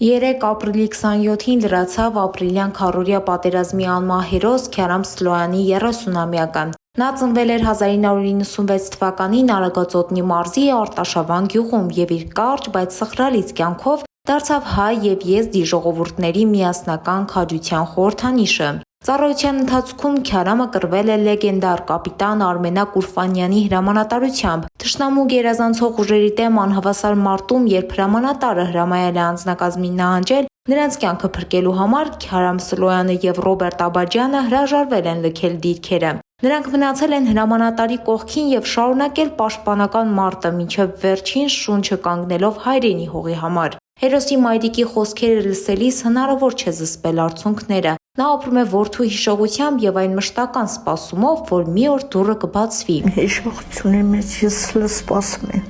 3 ապրիլի 27-ին լրացավ ապրիլյան քառօրյա պատերազմի անմահ հերոս Քյարամ Սլոյանի 30-ամյակը։ Նա ծնվել էր 1996 թվականին Արագածոտնի մարզի Արտաշավան գյուղում և իր կարճ, բայց սխրալից կյանքով դարձավ հայ և եզդի ժողովուրդների միասնական քաջության խորհրդանիշը։ Ծառայության ընթացքում Քյարամը կռվել է լեգենդար կապիտան Արմենակ Ուրֆանյանի հրամանատարությամբ։ Թշնամու գերազանցող ուժերի դեմ անհավասար մարտում, երբ հրամանատարը հրամայել է անձնակազմին նահանջել, նրանց կյանքը փրկելու համար Քյարամ Սլոյանը և Ռոբերտ Աբաջյանը հրաժարվել են լքել դիրքերը։ Նրանք մնացել են հրամանատարի կողքին և շարունակել պաշտպանական մարտը, մինչև վերջին շունչը կանգնելով հայրենի հողի համար։ Հերոսի մայրիկի խոսքերը լսելիս հնարավոր չէ զսպել արցունքները։ Նա ապրում է որդու հիշողությամբ և այն մշտական սպասումով, որ մի օր դուռը կբացվի։ Հիշողությունի մեջ ես սպասում եմ։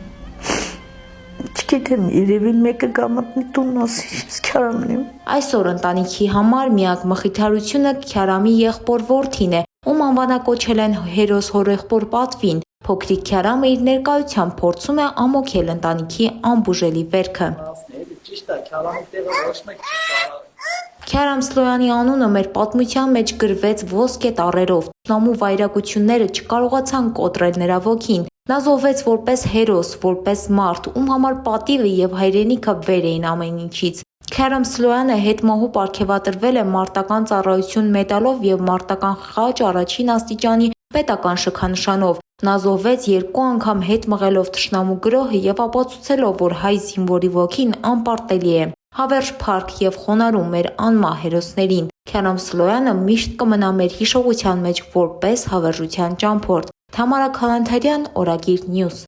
Չգիտեմ, երևի մեկը գամատնի տունն ասի, ես Քյարամն եմ։ Այսօր ընտանիքի համար միակ մխիթարությունը Քյարամի եղբոր որդին է, ում անվանակոչել են հերոս հորեղբոր պատվին։ Փոքրիկ Քյարամը իր ներկայությամբ փորձում է ամոթել ընտանիքի անբուժելի վերքը։ Քյարամ Սլոյանի անունը մեր պատմության մեջ գրվեց ոսկե տառերով։ Թշնամու վայրագությունները չկարողացան կոտրել նրա ոգին։ Նա զոհվեց որպես հերոս, որպես մարդ, ում համար պատիվը և հայրենիքը վեր էին ամեն ինչից։ Քյարամ Սլոյանը հետմահու պարգևատրվել է մարտական ծառայություն մեդալով և մարտական խաչ առաջին աստիճանի պետական շքանշանով։ Նա զոհվեց 2 անգամ հետ մղելով թշնամու գրոհը և ապացուցելով, որ հայ զինվորի ոգին անպարտելի է։ Հավերժ փառք և խոնարհում մեր անմահ հերոսներին։ Քյարամ Սլոյանը միշտ կմնա մեր հիշողության մեջ որպես հավերժության ճամփորդ։ Թամարա Քալանթարյան, Օրագիր Նյուզ։